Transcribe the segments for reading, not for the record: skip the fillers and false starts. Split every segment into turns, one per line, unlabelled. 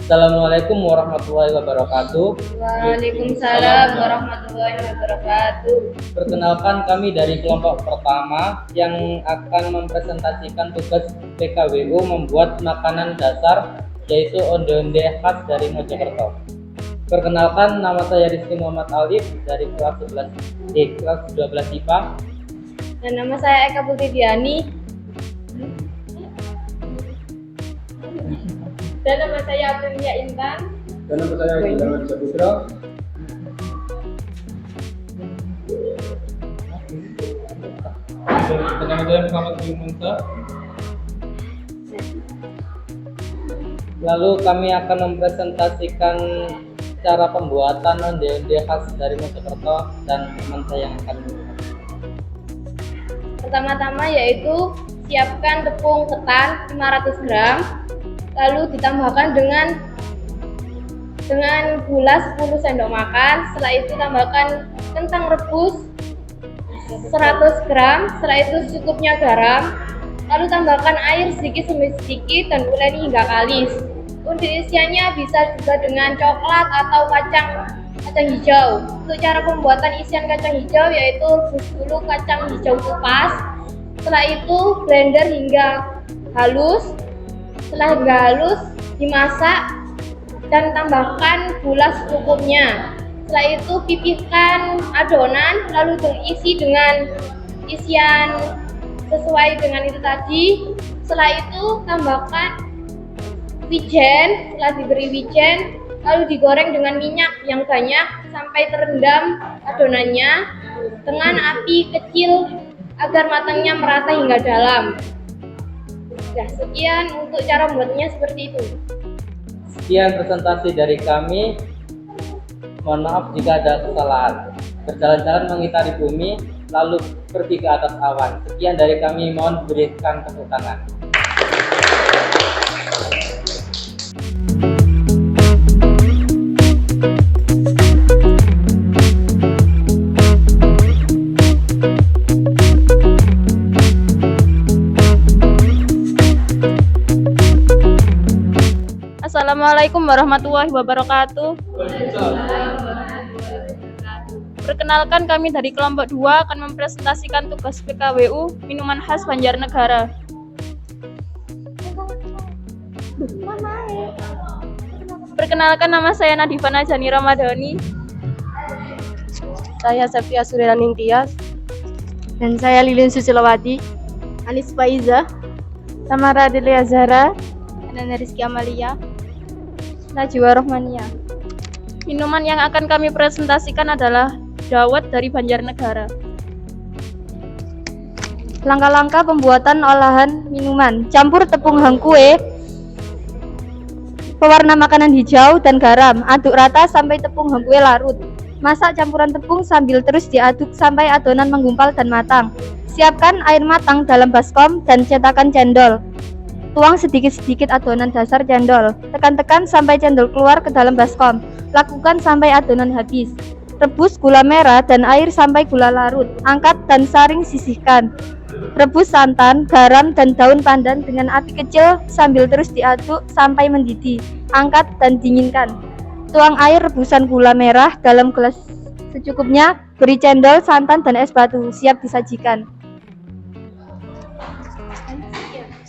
Assalamualaikum warahmatullahi wabarakatuh.
Waalaikumsalam warahmatullahi wabarakatuh.
Perkenalkan, kami dari kelompok pertama yang akan mempresentasikan tugas PKWU membuat makanan dasar, yaitu onde-onde khas dari Mojokerto. Perkenalkan, nama saya Rizky Muhammad Alif dari kelas 12 IPA.
Dan nama saya Eka Putri Diani. Dan nama saya Aprilia Intan.
Dan nama saya Indra Saputra. Dan nama saya Muhammad bin Munta.
Lalu kami akan mempresentasikan cara pembuatan onde-onde khas dari Mojokerto dan teman saya yang akan membuat.
Pertama-tama yaitu siapkan tepung ketan 500 gram, lalu ditambahkan dengan gula 10 sendok makan. Setelah itu tambahkan kentang rebus 100 gram. Setelah itu secukupnya garam, lalu tambahkan air sedikit demi sedikit dan uleni hingga kalis. Untuk isiannya bisa juga dengan coklat atau kacang hijau. Untuk cara pembuatan isian kacang hijau yaitu rebus dulu kacang hijau kupas. Setelah itu blender hingga halus. Setelah hingga halus, dimasak dan tambahkan gula secukupnya. Setelah itu pipihkan adonan, lalu diisi dengan isian sesuai dengan itu tadi. Setelah itu tambahkan wijen. Setelah diberi wijen, lalu digoreng dengan minyak yang banyak sampai terendam adonannya dengan api kecil agar matangnya merata hingga dalam. Ya, sekian untuk cara membuatnya seperti itu.
Sekian presentasi dari kami. Mohon maaf jika ada kesalahan. Berjalan-jalan mengitari bumi, lalu pergi ke atas awan. Sekian dari kami, mohon berikan tepuk tangan.
Assalamualaikum warahmatullahi wabarakatuh. Perkenalkan, kami dari kelompok 2 akan mempresentasikan tugas PKWU minuman khas Banjarnegara. Perkenalkan, nama saya Nadifa Najani Ramadhani.
Saya Septia Suryaning Tias. Dan saya Lilin Susilawati.
Anis Faiza,
Samara Delia Zahra.
dan Rizky Amalia.
Najwa Rohmania.
Minuman yang akan kami presentasikan adalah dawet dari Banjarnegara.
Langkah-langkah pembuatan olahan minuman: campur tepung hangkue, pewarna makanan hijau, dan garam. Aduk rata sampai tepung hangkue larut. Masak campuran tepung sambil terus diaduk sampai adonan menggumpal dan matang. Siapkan air matang dalam baskom dan cetakan cendol. Tuang sedikit-sedikit adonan dasar cendol. Tekan-tekan sampai cendol keluar ke dalam baskom. Lakukan sampai adonan habis. Rebus gula merah dan air sampai gula larut. Angkat dan saring sisihkan. Rebus santan, garam, dan daun pandan dengan api kecil sambil terus diaduk sampai mendidih. Angkat dan dinginkan. Tuang air rebusan gula merah dalam gelas secukupnya. Beri cendol, santan, dan es batu. Siap disajikan.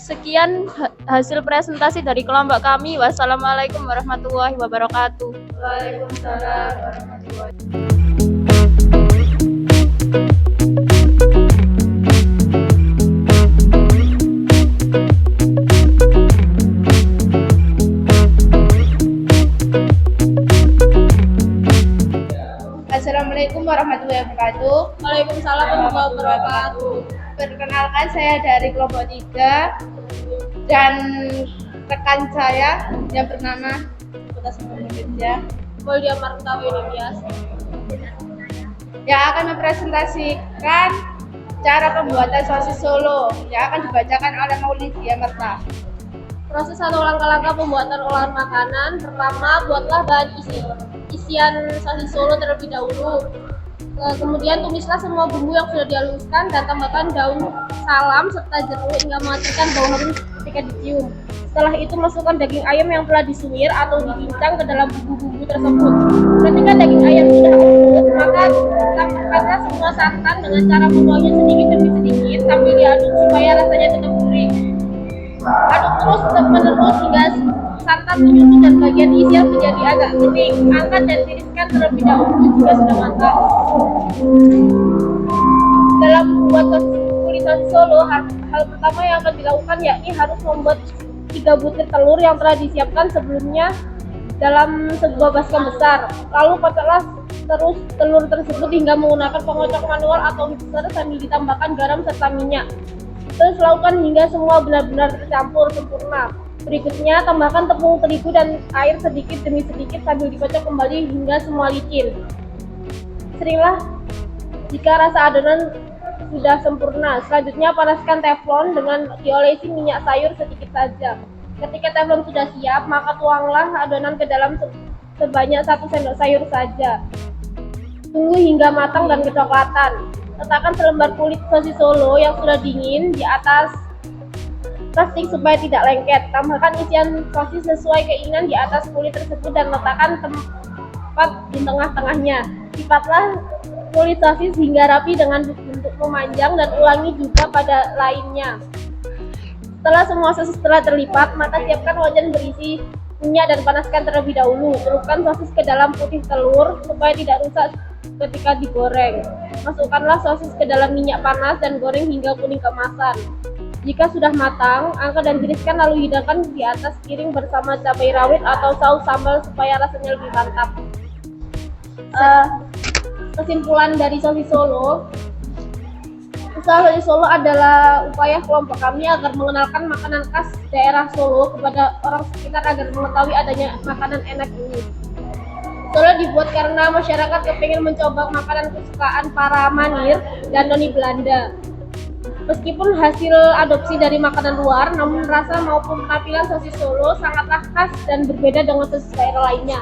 Sekian hasil presentasi dari kelompok kami. Wassalamualaikum warahmatullahi wabarakatuh.
Waalaikumsalam warahmatullahi
Assalamualaikum warahmatullahi wabarakatuh. Waalaikumsalam warahmatullahi wabarakatuh. Perkenalkan, saya dari kelompok 3 dan rekan saya yang bernama Mulia Martawi Nias yang akan mempresentasikan cara pembuatan sosis Solo yang akan dibacakan oleh Maulidia Merta. Proses atau langkah-langkah pembuatan olahan makanan. Pertama, buatlah bahan isian sosis Solo terlebih dahulu. Kemudian tumislah semua bumbu yang sudah dihaluskan dan tambahkan daun salam serta jeruk hingga mematikan bau harum ketika dicium. Setelah itu masukkan daging ayam yang telah disuir atau dicincang ke dalam bumbu-bumbu tersebut. Ketika daging ayam sudah empuk, maka tambahkanlah semua santan dengan cara menuangnya sedikit demi sedikit sambil diaduk supaya rasanya tetap gurih. Aduk terus menerus hingga santan menyusut dan bagian isian menjadi agak kering. Angkat dan tiriskan terlebih dahulu jika sudah matang. Dalam membuat kulit sosis Solo, hal pertama yang akan dilakukan yakni harus membuat 3 butir telur yang telah disiapkan sebelumnya dalam sebuah baskom besar. Lalu kocoklah terus telur tersebut hingga menggunakan pengocok manual atau mixer sambil ditambahkan garam serta minyak. Terus lakukan hingga semua benar-benar tercampur sempurna. Berikutnya, tambahkan tepung terigu dan air sedikit demi sedikit sambil dikocok kembali hingga semua licin. Seringlah jika rasa adonan sudah sempurna. Selanjutnya, panaskan teflon dengan diolesi minyak sayur sedikit saja. Ketika teflon sudah siap, maka tuanglah adonan ke dalam sebanyak 1 sendok sayur saja. Tunggu hingga matang dan kecoklatan. Letakkan selembar kulit sosis Solo yang sudah dingin di atas plastik supaya tidak lengket. Tambahkan isian sosis sesuai keinginan di atas kulit tersebut dan letakkan tempat di tengah-tengahnya. Lipatlah kulit sosis hingga rapi dengan bentuk memanjang dan ulangi juga pada lainnya. Setelah semua sosis telah terlipat, maka siapkan wajan berisi minyak dan panaskan terlebih dahulu. Celupkan sosis ke dalam putih telur supaya tidak rusak ketika digoreng. Masukkanlah sosis ke dalam minyak panas dan goreng hingga kuning keemasan. Jika sudah matang, angkat dan tiriskan lalu hidangkan di atas piring bersama cabai rawit atau saus sambal supaya rasanya lebih mantap. Kesimpulan dari sosis Solo, usaha sosis Solo adalah upaya kelompok kami agar mengenalkan makanan khas daerah Solo kepada orang sekitar agar mengetahui adanya makanan enak ini. Solo dibuat karena masyarakat kepengen mencoba makanan kesukaan para Manir dan noni Belanda. Meskipun hasil adopsi dari makanan luar, namun rasa maupun penampilan sosis Solo sangatlah khas dan berbeda dengan sosis daerah lainnya.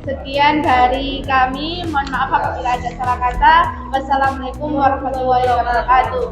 Sekian dari kami, mohon maaf apabila ada salah kata. Wassalamualaikum warahmatullahi wabarakatuh.